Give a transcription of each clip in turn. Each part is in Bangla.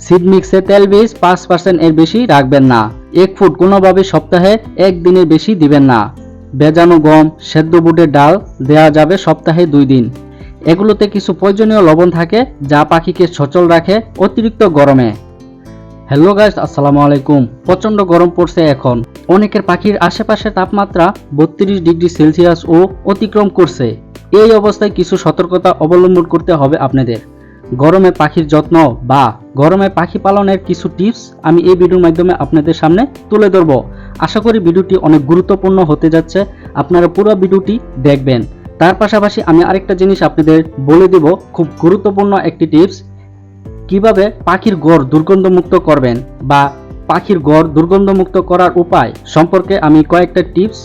সিড মিক্সে তেল বীজ 5% এর বেশি রাখবেন না। এক ফুট কোনোভাবে সপ্তাহে একদিনের বেশি দিবেন না। ভেজানো গম, সেদ্ধ বুটের ডাল দেওয়া যাবে সপ্তাহে 2 দিন। এগুলোতে কিছু প্রয়োজনীয় লবণ থাকে যা পাখিকে সচল রাখে অতিরিক্ত গরমে। হ্যালো গাইস, আসসালামু আলাইকুম। প্রচন্ড গরম পড়ছে এখন। অনেকের পাখির আশেপাশে তাপমাত্রা 32 ডিগ্রি সেলসিয়াস ও অতিক্রম করছে। এই অবস্থায় কিছু সতর্কতা অবলম্বন করতে হবে আপনাদের। গরমে পাখির যত্ন বা গরমে পাখি পালনের কিছু টিপস আমি এই ভিডিওর মাধ্যমে আপনাদের সামনে তুলে ধরব। আশা করি ভিডিওটি অনেক গুরুত্বপূর্ণ হতে যাচ্ছে, আপনারা পুরো ভিডিওটি দেখবেন। তার পাশাপাশি আমি আরেকটা জিনিস আপনাদের বলে দিব, খুব গুরুত্বপূর্ণ একটি টিপস, কিভাবে পাখির ঘর দুর্গন্ধমুক্ত করবেন বা পাখির ঘর দুর্গন্ধমুক্ত করার উপায় সম্পর্কে আমি কয়েকটা টিপস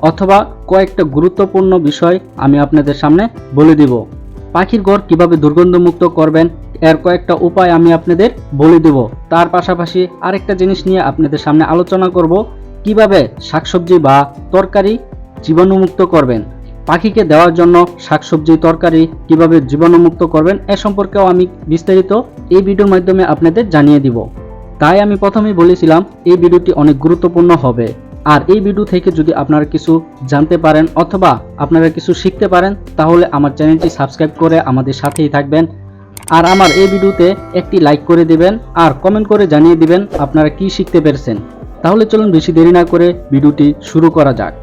অথবা কয়েকটা গুরুত্বপূর্ণ বিষয় আমি আপনাদের সামনে বলে দিব। পাখির ঘর কিভাবে দুর্গন্ধমুক্ত করবেন এর কয়েকটা উপায় আমি আপনাদের বলে দেব। তার পাশাপাশি আরেকটা জিনিস নিয়ে আপনাদের সামনে আলোচনা করব, কিভাবে শাকসবজি বা তরকারি জীবাণুমুক্ত করবেন। পাখিকে দেওয়ার জন্য শাকসবজি তরকারি কিভাবে জীবাণুমুক্ত করবেন এ সম্পর্কেও আমি বিস্তারিত এই ভিডিওর মাধ্যমে আপনাদের জানিয়ে দিব। তাই আমি প্রথমেই বলেছিলাম এই ভিডিওটি অনেক গুরুত্বপূর্ণ হবে। আর এই ভিডিও থেকে যদি আপনারা কিছু জানতে পারেন অথবা আপনারা কিছু শিখতে পারেন তাহলে আমার চ্যানেলটি সাবস্ক্রাইব করে আমাদের সাথেই থাকবেন। আর আমার এই ভিডিওতে একটি লাইক করে দিবেন আর কমেন্ট করে জানিয়ে দিবেন আপনারা কি শিখতে পেরেছেন। তাহলে চলুন বেশি দেরি না করে ভিডিওটি শুরু করা যাক।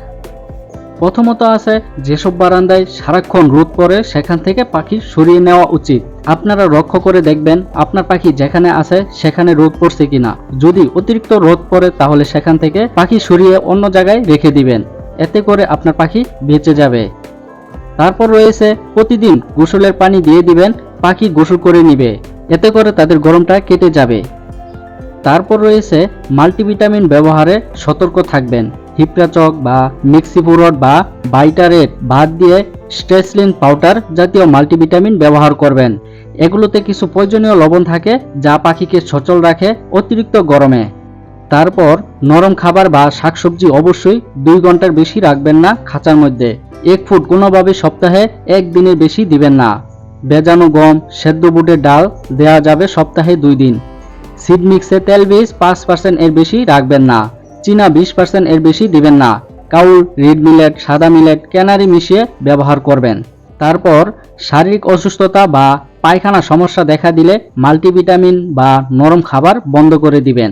প্রথমত আছে, যেসব বারান্দায় সারাক্ষণ রোদ পড়ে সেখান থেকে পাখি সরিয়ে নেওয়া উচিত। আপনারা লক্ষ্য করে দেখবেন আপনার পাখি যেখানে আছে সেখানে রোদ পড়ছে কিনা। যদি অতিরিক্ত রোদ পড়ে তাহলে সেখান থেকে পাখি সরিয়ে অন্য জায়গায় রেখে দিবেন, এতে করে আপনার পাখি বেঁচে যাবে। তারপর রয়েছে, প্রতিদিন গোসলের পানি দিয়ে দিবেন, পাখি গোসল করে নিবে, এতে করে তাদের গরমটা কেটে যাবে। তারপর রয়েছে, মাল্টিভিটামিন ব্যবহারে সতর্ক থাকবেন। হিপ্রাচক বা মিক্সিপুরট বা ভাইটারেট বাদ দিয়ে স্ট্রেসলিন পাউডার জাতীয় মাল্টিভিটামিন ব্যবহার করবেন। এগুলোতে কিছু প্রয়োজনীয় লবণ থাকে যা পাখিকে সচল রাখে অতিরিক্ত গরমে। তারপর নরম খাবার বা শাকসবজি অবশ্যই 2 ঘন্টার বেশি রাখবেন না খাঁচার মধ্যে। 1 ফুট কোনোভাবে সপ্তাহে একদিনের বেশি দিবেন না। ভেজানো গম, সেদ্ধ বুটের ডাল দেওয়া যাবে সপ্তাহে 2 দিন। সিড মিক্সে তেল বীজ 5% এর বেশি রাখবেন না। চীনা 20% এর বেশি দিবেন না। কাউল, রেড মিলেট, সাদা মিলেট, ক্যানারি মিশিয়ে ব্যবহার করবেন। তারপর শারীরিক অসুস্থতা বা পায়খানা সমস্যা দেখা দিলে মাল্টিভিটামিন বা নরম খাবার বন্ধ করে দিবেন।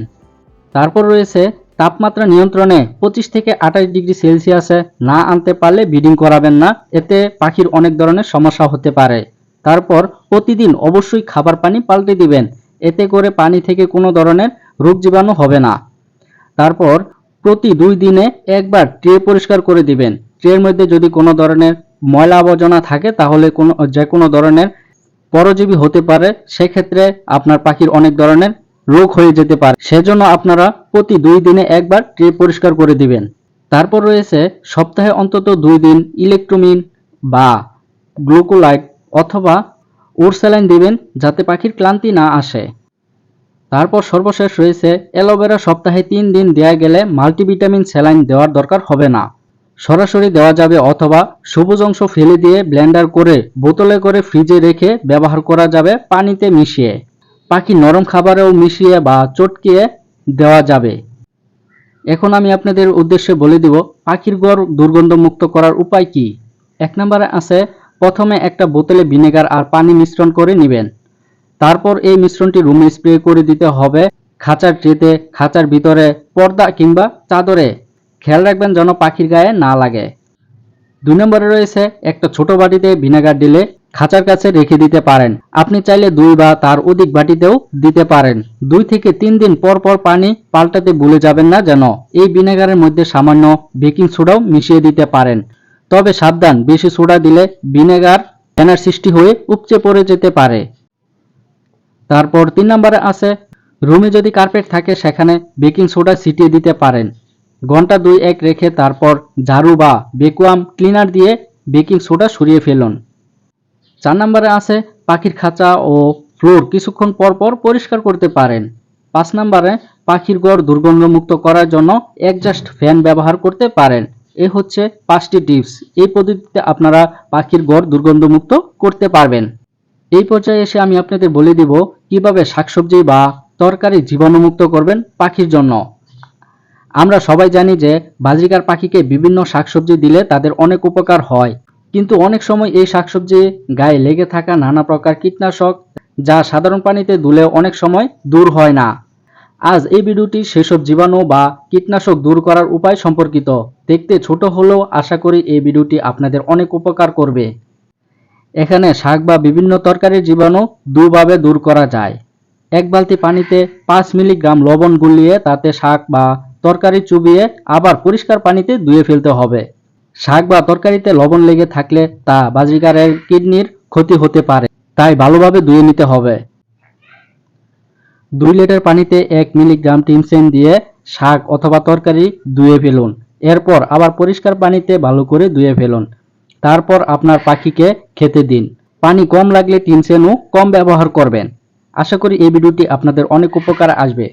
তারপর রয়েছে, তাপমাত্রা নিয়ন্ত্রণে 25 থেকে 28 ডিগ্রি সেলসিয়াসে না আনতে পারলে ব্রিডিং করাবেন না, এতে পাখির অনেক ধরনের সমস্যা হতে পারে। তারপর প্রতিদিন অবশ্যই খাবার পানি পাল্টে দিবেন, এতে করে পানি থেকে কোনো ধরনের রোগ জীবাণু হবে না। তারপর প্রতি 2 দিনে একবার ট্রে পরিষ্কার করে দিবেন। ট্রের মধ্যে যদি কোনো ধরনের ময়লা আবর্জনা থাকে তাহলে যে কোনো ধরনের পরজীবী হতে পারে, সেক্ষেত্রে আপনার পাখির অনেক ধরনের রোগ হয়ে যেতে পারে। সেজন্য আপনারা প্রতি 2 দিনে একবার ট্রে পরিষ্কার করে দিবেন। তারপর রয়েছে, সপ্তাহে অন্তত 2 দিন ইলেকট্রোমিন বা গ্লুকোলাইট অথবা ওরস্যালাইন দিবেন যাতে পাখির ক্লান্তি না আসে। তারপর সর্বশেষ রয়েছে, অ্যালোভেরা সপ্তাহে 3 দিন দেয়া গেলে মাল্টিভিটামিন স্যালাইন দেওয়ার দরকার হবে না। সরাসরি দেওয়া যাবে অথবা সবুজ অংশ ফেলে দিয়ে ব্লেন্ডার করে বোতলে করে ফ্রিজে রেখে ব্যবহার করা যাবে পানিতে মিশিয়ে। পাখি নরম খাবারেও মিশিয়ে বা চটকিয়ে দেওয়া যাবে। এখন আমি আপনাদের উদ্দেশ্যে বলে দিব পাখির ঘর দুর্গন্ধমুক্ত করার উপায় কি। 1 নম্বরে আছে, প্রথমে একটা বোতলে ভিনেগার আর পানি মিশ্রণ করে নেবেন। তারপর এই মিশ্রণটি রুমে স্প্রে করে দিতে হবে, খাঁচার ট্রেতে, খাঁচার ভিতরে, পর্দা কিংবা চাদরে। খেয়াল রাখবেন যেন পাখির গায়ে না লাগে। 2 নম্বরে রয়েছে, একটা ছোট বাটিতে ভিনেগার ঢেলে খাঁচার কাছে রেখে দিতে পারেন। আপনি চাইলে 2 বা তার অধিক বাটিতেও দিতে পারেন। 2 থেকে 3 দিন পর পর পানি পাল্টাতে ভুলে যাবেন না যেন। এই ভিনেগারের মধ্যে সামান্য বেকিং সোডাও মিশিয়ে দিতে পারেন। তবে সাবধান, বেশি সোডা দিলে ভিনেগার ফেনার সৃষ্টি হয়ে উপচে পড়ে যেতে পারে। তারপর 3 নম্বরে আছে, রুমে যদি কার্পেট থাকে সেখানে বেকিং সোডা ছিটিয়ে দিতে পারেন। ঘন্টা 2-1 রেখে তারপর ঝাড়ু বা ভ্যাকুয়াম ক্লিনার দিয়ে বেকিং সোডা সরিয়ে ফেলুন। 4 নম্বরে আছে, পাখির খাঁচা ও ফ্লোর কিছুক্ষণ পর পর পরিষ্কার করতে পারেন। 5 নম্বরে, পাখির ঘর দুর্গন্ধমুক্ত করার জন্য একজাস্ট ফ্যান ব্যবহার করতে পারেন। এই হচ্ছে 5টি টিপস। এই পদ্ধতিতে আপনারা পাখির ঘর দুর্গন্ধমুক্ত করতে পারবেন। এই পর্যায়ে এসে আমি আপনাদের বলে দিব কিভাবে শাকসবজি বা তরকারি জীবাণুমুক্ত করবেন পাখির জন্য। আমরা সবাই জানি যে বাজরিকার পাখিকে বিভিন্ন শাকসবজি দিলে তাদের অনেক উপকার হয়, কিন্তু অনেক সময় এই শাকসবজি গায়ে লেগে থাকা নানা প্রকার কীটনাশক যা সাধারণ পানিতে ধুলেও অনেক সময় দূর হয় না। আজ এই ভিডিওটি সেসব জীবাণু বা কীটনাশক দূর করার উপায় সম্পর্কিত। দেখতে ছোট হলেও আশা করি এই ভিডিওটি আপনাদের অনেক উপকার করবে। এখানে শাক বা বিভিন্ন তরকারির জীবাণু দুভাবে দূর করা যায়। এক বালতি পানিতে 5 মিলিগ্রাম লবণ গুলিয়ে তাতে শাক বা তরকারি চুবিয়ে আবার পরিষ্কার পানিতে ধুয়ে ফেলতে হবে। শাক বা তরকারিতে লবণ লেগে থাকলে তা বাজরিকারের কিডনির ক্ষতি হতে পারে, তাই ভালোভাবে ধুয়ে নিতে হবে। 2 লিটার পানিতে 1 মিলিগ্রাম টিমসেন দিয়ে শাক অথবা তরকারি ধুয়ে ফেলুন। এরপর আবার পরিষ্কার পানিতে ভালো করে ধুয়ে ফেলুন। তারপর আপনার পাখিকে খেতে দিন। পানি কম লাগলে টিমসেনও কম ব্যবহার করবেন। আশা করি এই ভিডিওটি আপনাদের অনেক উপকার আসবে।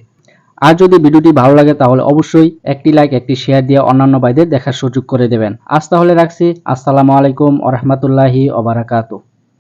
আর যদি ভিডিওটি ভালো লাগে তাহলে অবশ্যই একটি লাইক, একটি শেয়ার দিয়ে অন্যান্য ভাইদের দেখার সুযোগ করে দেবেন। আজ তাহলে রাখছি। আসসালামু আলাইকুম ওয়া রাহমাতুল্লাহি ওয়া বারাকাতুহু।